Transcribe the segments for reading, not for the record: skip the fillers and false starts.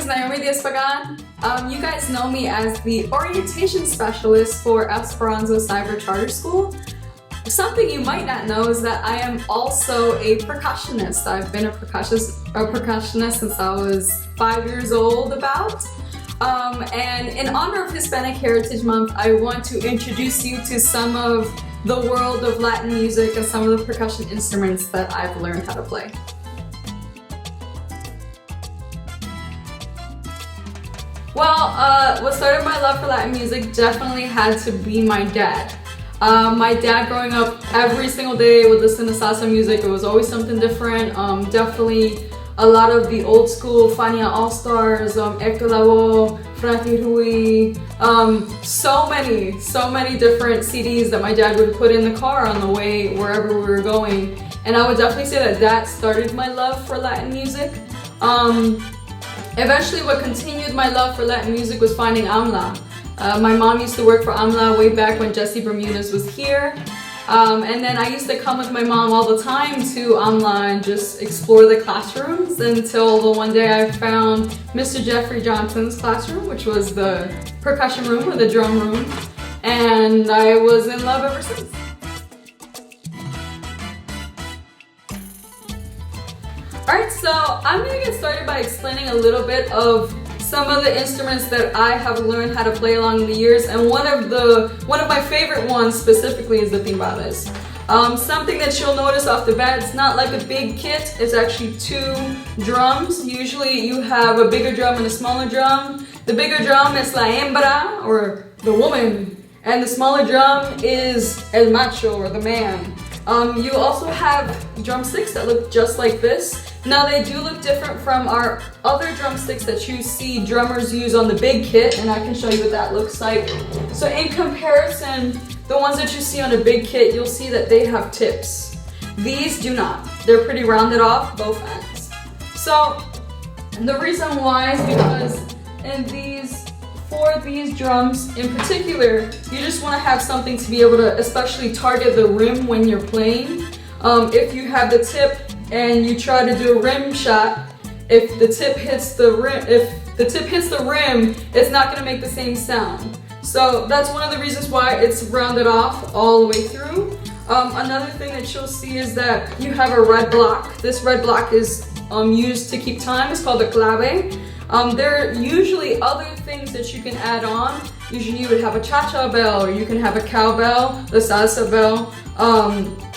Naomi Diaz-Pagan. You guys know me as the orientation specialist for ESperanza Cyber Charter School. Something you might not know is that I am also a percussionist. I've been a percussionist since I was 5 years old about. And in honor of Hispanic Heritage Month, I want to introduce you to some of the world of Latin music and some of the percussion instruments that I've learned how to play. Well, what started my love for Latin music definitely had to be my dad. My dad growing up, every single day would listen to salsa music. It was always something different. Definitely a lot of the old school Fania All-Stars, Hector Lavoe, Frati Rui, so many different CDs that my dad would put in the car on the way wherever we were going. And I would definitely say that started my love for Latin music. Eventually what continued my love for Latin music was finding AMLA. My mom used to work for AMLA way back when Jesse Bermudez was here. And then I used to come with my mom all the time to AMLA and just explore the classrooms until one day I found Mr. Jeffrey Johnson's classroom, which was the percussion room or the drum room. And I was in love ever since. Alright, so I'm going to get started by explaining a little bit of some of the instruments that I have learned how to play along the years, and one of my favorite ones specifically is the timbales. Something that you'll notice off the bat, it's not like a big kit, it's actually two drums. Usually you have a bigger drum and a smaller drum. The bigger drum is la hembra, or the woman, and the smaller drum is el macho, or the man. You also have drumsticks that look just like this. Now they do look different from our other drumsticks that you see drummers use on the big kit, and I can show you what that looks like. So in comparison, the ones that you see on a big kit, you'll see that they have tips. These do not. They're pretty rounded off both ends. So the reason why is because for these drums in particular, you just want to have something to be able to especially target the rim when you're playing. If you have the tip and you try to do a rim shot, if the tip hits the rim, it's not going to make the same sound. So that's one of the reasons why it's rounded off all the way through. Another thing that you'll see is that you have a red block. This red block is used to keep time. It's called a clave. There are usually other things that you can add on. Usually you would have a cha-cha bell, or you can have a cowbell, the salsa bell.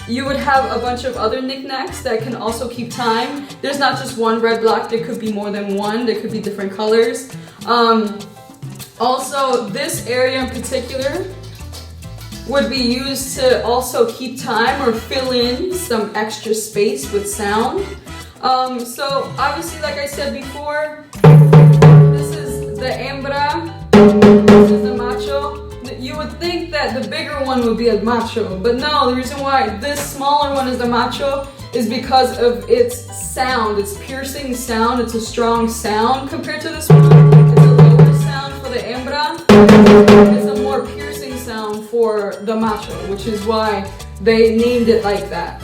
You would have a bunch of other knickknacks that can also keep time. There's not just one red block, there could be more than one, there could be different colors. Also, this area in particular would be used to also keep time or fill in some extra space with sound. So obviously, like I said before, this is the hembra, this is the macho. You would think that the bigger one would be a macho, but no, the reason why this smaller one is the macho is because of its sound, its piercing sound. It's a strong sound compared to this one. It's a lower sound for the hembra. It's a more piercing sound for the macho, which is why they named it like that.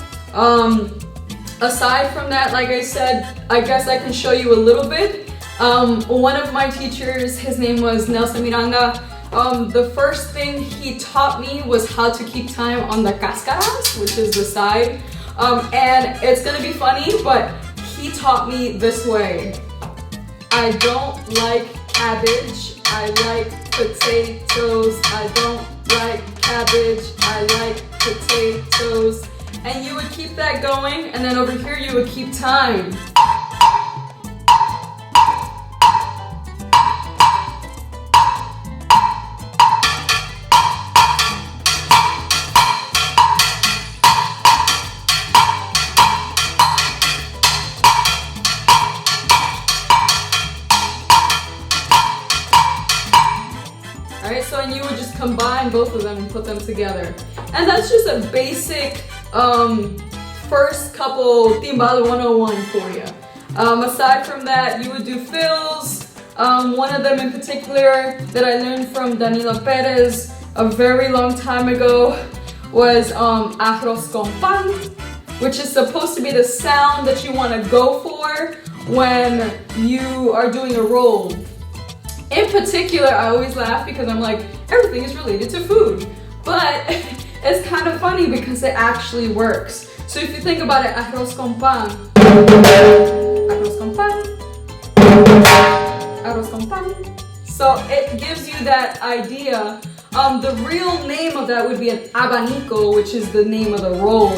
Aside from that, like I said, I guess I can show you a little bit. One of my teachers, his name was Nelson Miranda. The first thing he taught me was how to keep time on the cascaras, which is the side. And it's gonna be funny, but he taught me this way. I don't like cabbage, I like potatoes. I don't like cabbage, I like potatoes. And you would keep that going, and then over here you would keep time. Alright, so and you would just combine both of them and put them together. And that's just a basic first couple timbal 101 for you. Aside from that, you would do fills. One of them in particular that I learned from Danilo Perez a very long time ago was arroz con pan, which is supposed to be the sound that you want to go for when you are doing a role. In particular, I always laugh because I'm like, everything is related to food. But it's kind of funny because it actually works. So if you think about it, arroz con pan, arroz con pan, arroz con pan. So it gives you that idea. The real name of that would be an abanico, which is the name of the role.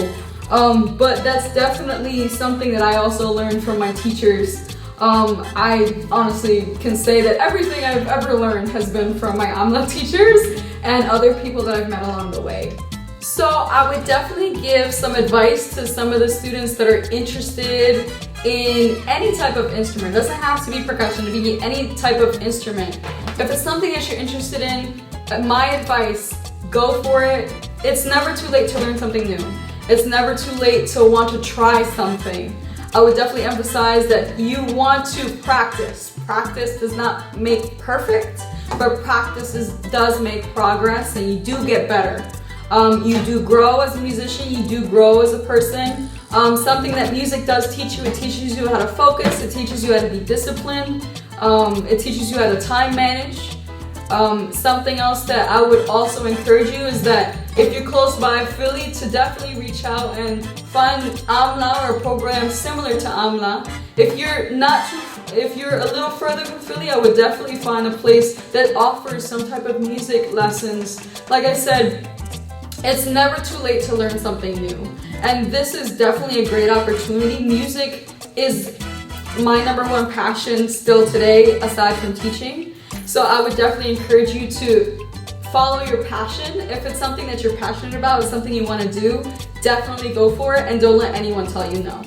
But that's definitely something that I also learned from my teachers. I honestly can say that everything I've ever learned has been from my AMLA teachers and other people that I've met along the way. So I would definitely give some advice to some of the students that are interested in any type of instrument. It doesn't have to be percussion, it can be any type of instrument. If it's something that you're interested in, my advice, go for it. It's never too late to learn something new. It's never too late to want to try something. I would definitely emphasize that you want to practice. Practice does not make perfect, but practice does make progress, and you do get better. You do grow as a musician, you do grow as a person. Something that music does teach you, it teaches you how to focus, it teaches you how to be disciplined, it teaches you how to time manage. Something else that I would also encourage you is that if you're close by Philly, to definitely reach out and find AMLA or a program similar to AMLA. If you're a little further from Philly, I would definitely find a place that offers some type of music lessons. Like I said, it's never too late to learn something new. And this is definitely a great opportunity. Music is my #1 passion still today, aside from teaching. So I would definitely encourage you to follow your passion. If it's something that you're passionate about, it's something you want to do, definitely go for it and don't let anyone tell you no.